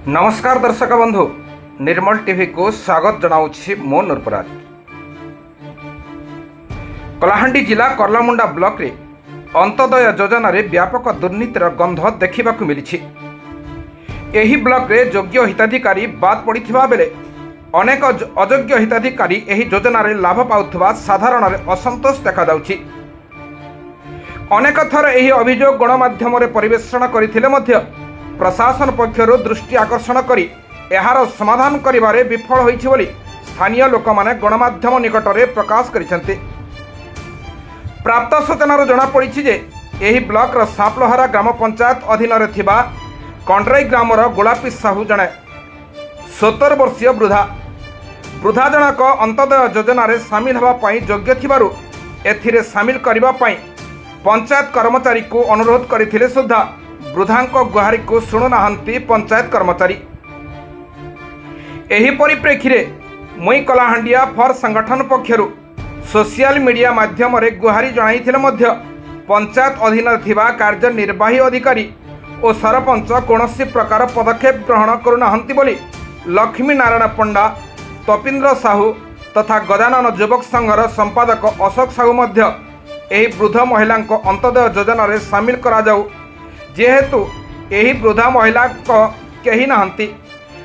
नमस्कार दर्शक बंधु निर्मल टीवी को स्वागत जनाऊँगी मो नूरपराज। कलाहांडी जिला कर्लामुंडा ब्लॉक रे अंत्योदय योजना रे व्यापक दुर्नीतिर गंध देखा मिली। एही ब्लॉक रे योग्य हिताधिकारी बाद पड़ता बेले अनेक अयोग्य हिताधिकारी एही योजना रे लाभ पाउथबा साधारण रे असंतोष देखा जाउछि। अनेक थर एही अभियोग गणमाध्यम रे परिवेषण करथिले मध्य प्रशासन पक्षर दृष्टि आकर्षण करी एहार समाधान करिबारे विफल होइछि बोली स्थानीय लोक माने गणमाध्यम निकट में प्रकाश करिसेंते। प्राप्त सूचनार जना पड़ी जे एही ब्लॉक रो सांपलहरा ग्राम पंचायत अधीन रे थिबा कंड्राई ग्रामर गोलापी साहू जने 70 वर्षीय वृद्धा जनक अंत्योदय योजना रे सामिल होगा पाई योग्य थिबारु एथिरे सामिल करिबा पाई पंचायत कर्मचारी को अनुरोध करथिले सुद्धा वृद्धांक गुहारी को शुणुनाहांती पंचायत कर्मचारी। एही परिप्रेक्षी रे मुई कलाहांडिया फॉर संगठन पक्षरु सोशल मीडिया माध्यम रे गुहारी जणाइथिले मध्य पंचायत अधीन थिबा कार्यनिर्वाही अधिकारी और सरपंच कौनसी प्रकार पदक्षेप ग्रहण करुनाहांती बोली लक्ष्मी नारायण पंडा, तपींद्र साहू तथा गजानन युवक संघर संपादक अशोक साहू मध्य एही वृद्ध महिला अंत्योदय योजना रे सामिल करा जाऊ। जेहेतु एही वृद्धा महिला कहीं नहांती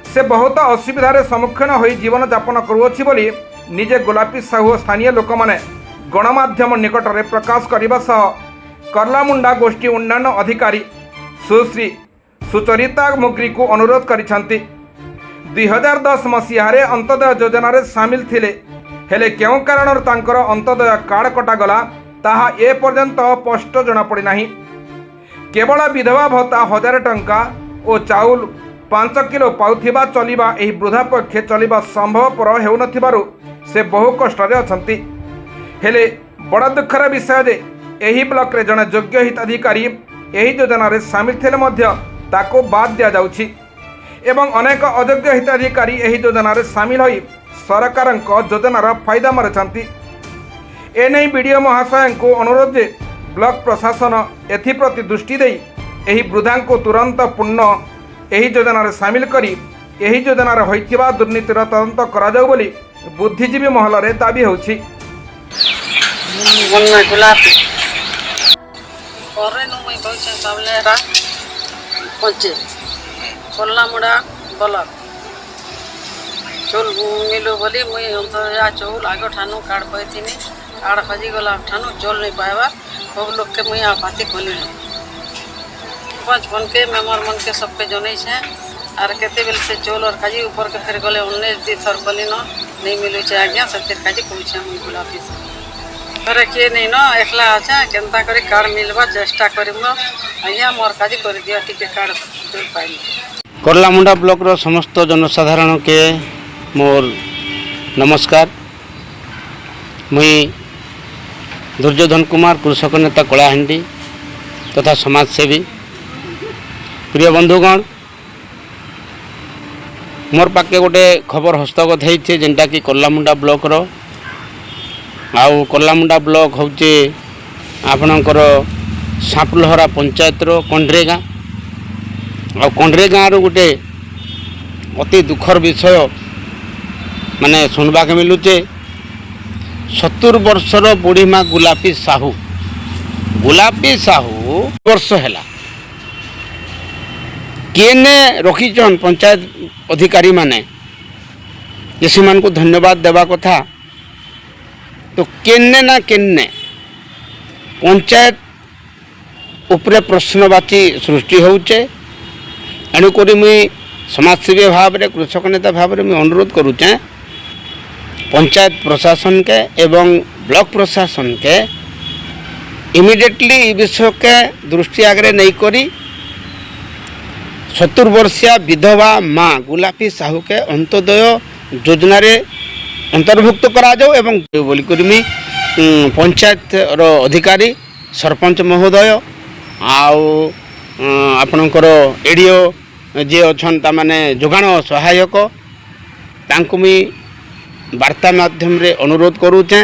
से बहुत असुविधार सम्मुखीन हो जीवन यापन करुअछि बोली निजे गोलापी साहू स्थानीय लोक माने गणमाध्यम निकट में प्रकाश करने सह कर्लामुंडा गोष्ठी उन्नयन अधिकारी सुश्री सुचरिता मुग्री को अनुरोध करिसेंती। 2010 मसीहारे अंत्योदय योजना रे सामिल थिले हेले केउ कारण तांकर अंत्योदय कार्ड कटागला ताहा ए पर्यंत स्पष्ट जना पड़ी नाही। केवल विधवा भत्ता 1000 टंका और चाउल 5 किलो पाउथिबा चलिबा एही वृद्धा पक्षे चलिबा संभवपर हेउनथिबारु से बहु कष्ट रे अछंती। हेले बड़ दुखर विषय जे एही ब्लॉक रे जने योग्य हिताधिकारी एही योजना रे सामिल थिले मध्य ताको बाद दिया जाउछि एवं अनेक अयोग्य हिताधिकारी एही योजना रे सामिल होई सरकारक योजनार फायदा मारिछंती। एने वीडियो महाशय को अनुरोध जे ब्लॉक प्रशासन एथिप्रति दृष्टि देई एही वृद्धा को तुरंत पूर्ण एही योजना रे सामिल करी एही योजना रे होइथिबा दुर्नीतिर तदंत करा जाऊ बोली बुद्धिजीवी महल रे दाबी होछि। कर्लामुंडा ब्लॉक चौल मिलू बोली मुई अंतर्जा चौल आग ठानु कार्ड पाई कार्ड हजिगला ठानु चौल नहीं पाइबा सब लोग के मुई पाती खोल पाँच मन के मेम्बर मन के सबके जन आर केते बेल से चौल और काजी ऊपर के फिर गले 19 दिन थर कली न नहीं मिलू आज्ञा से काजी कहूँ मुई गुलाबी फिर किए नहीं न एकला अच्छा केन्ता कर कार्ड मिलवा चेष्टा करम आज्ञा मोर काजी कर दिया टिके कार्ड चौल पाइल। कर्लामुंडा ब्लॉक रो समस्त जनसाधारण के मोर नमस्कार। मुई दुर्योधन कुमार कृषक नेता कलाहांडी तथा समाजसेवी प्रिय बंधुगण मोर पाके गोटे खबर हस्तगत होइछे जेनटा कि कर्लामुंडा ब्लॉक रो आउ कर्लामुंडा ब्लॉक होचे आपणकर सांपलहरा पंचायत रो कंड्रे गाँ आ कंड्रे गाँ रो गोटे अति दुखर विषय माने सुनवा के मिलुचे। 70 वर्षर बुढ़ी माँ गोलापी साहू वर्ष है केने रखीचन पंचायत अधिकारी माने जैसे मान को धन्यवाद देवा कथा तो केने ना केने पंचायत उपरे प्रश्नवाची सृष्टि होचे। एणुक मुई समाजसेवी भाव में कृषक नेता भाव में अनुरोध करुचे पंचायत प्रशासन के एवं ब्लॉक प्रशासन के इमिडिएटली विषय के दृष्टि आगे नहीं करी 70 वर्षीय विधवा माँ गोलापी साहू के अंत्योदय योजना रे अंतर्भुक्त करा जाओ एवं बोलिक पंचायत रो अधिकारी सरपंच महोदय आउ आपणकर एडीओ जे अच्छन तामाने जोगाण सहायक तांकु मी वार्ता माध्यम रे अनुरोध करूचे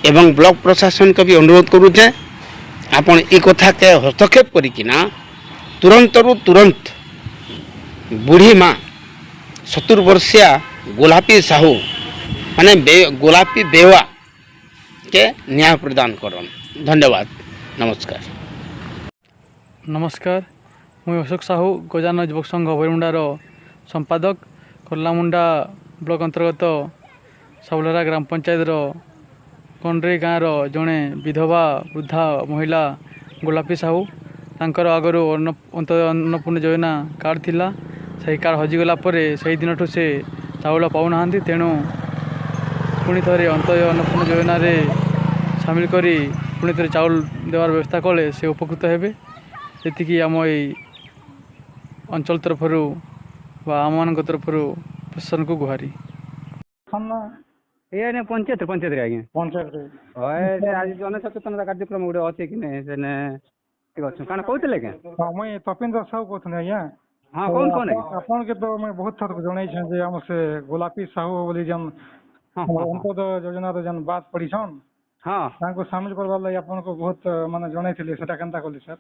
एवं ब्लॉक प्रशासन को भी अनुरोध करूचे आपण ए कथा के हस्तक्षेप करिकिना तुरंत बुढ़ी माँ 70 वर्षीय गोलापी साहू माने गोलापी बेवा के न्याय प्रदान करन। धन्यवाद। नमस्कार। नमस्कार मुई अशोक साहू गजानन युवक संघ भैरमुंडार संपादक कोल्लामुंडा ब्लॉक अंतर्गत साउलरा ग्राम पंचायतर कंड्रे गाँव जड़े विधवा वृद्धा महिला गोलापी साहू तांकर आगरू अन्नपूर्ण योजना कार्ड थिला से कार्ड हजिगला से दिन से चाउल पाऊना तेणु पुणी थे अन्नपूर्ण योजन सामिल करी पुणी थे चाउल देवार व्यवस्था कले से उपकृत हेबे। जी आम ये अंचल तरफ आम मान तरफ प्रशासन को गुहारी ये पंचायत पंचायत आज्ञा पंचायत आज जनसचेतनता कार्यक्रम गोटे अच्छे कि कौन कहते क्या मुई तपेन्द्र साहू कहते आज्ञा। हाँ कौन कौन आपन के तो मैं बहुत थर जन आम से गोलापी साहू बोली जन अंत्योदय योजना जन बात पढ़ी छन हाँ सामिल करवार लगी आपन को बहुत माने जन सेटा केनता कली सर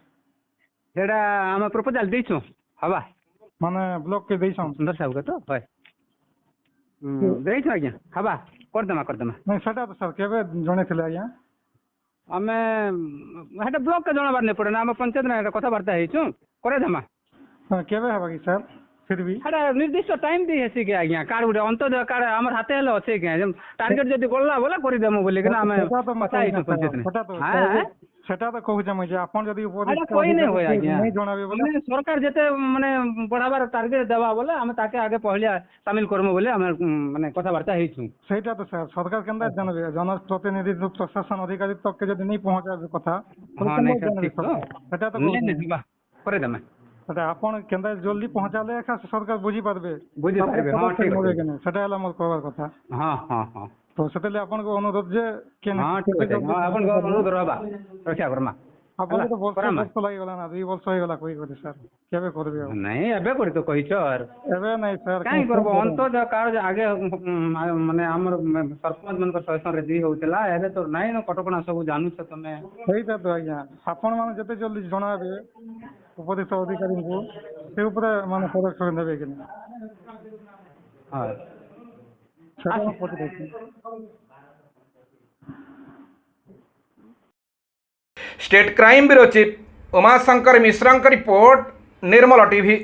सेटा आम प्रपोजाल देछो हवा माने ब्लॉक के देछन सुंदर साहू के तो है देछो आज्ञा हवा करदेमा नहीं सेटा तो सर केबे जन आज्ञा आमे हेटा ब्लॉक के जनाबार नहीं पड़े ना आम पंचायत ना कथबार्ता हेचु करे देमा केबे हबा कि सर फिर भी हेटा निर्दिष्ट टाइम दी हेसी के आज्ञा कार्ड गुटे अंत्योदय कार्ड हमर हाथे हेले अछि के टार्गेट जदी बोलला बोला करि देमु बोले कि ना आमे पता है पंचायत ने सेटा तो कहू जे आपन जदी अरे कोई नहीं होय आज्ञा नहीं जणाबे बोले हमने सरकार जते माने बढ़ाबार टार्गेट देबा बोले हम ताके आगे पहले शामिल करमु बोले हम माने कथबार्ता हेछु सेटा तो सर सरकार केंदा जानबे जनप्रतिनिधि प्रशासन अधिकारी तक के जदी नहीं पहुंचाबे कथा हां नहीं सर ठीक तो सेटा तो नहीं करे देमा सेटा आपन केंदा जल्दी पहुंचाले एका सरकार बुझी पारबे हां ठीक है सेटा हला मोर कहबार कथा हां हां हां तो सेतले आपन को अनुरोध जे केने हां ठीक है हां आपन को अनुरोध रहबा रक्षा करमा आपन तो वर्ष लागि गला ना 2 वर्ष होई गला कोई करे सर केबे करबे नहीं एबे करी तो कहि छर एबे नहीं सर काई करबो अंत्योदय कार्ड आगे माने हमर सरपंच मन को सजेशन रे दी होतला एबे तो नहीं न कटकणा सब जानू छ तमे सहीटा तो आज्ञा आपन माने जते जल्दी जणाबे उपदेश अधिकारी को से ऊपर माने पदक्षेप नेबे कि हां state crime bureau chief Umashankar Mishra report Nirmal TV.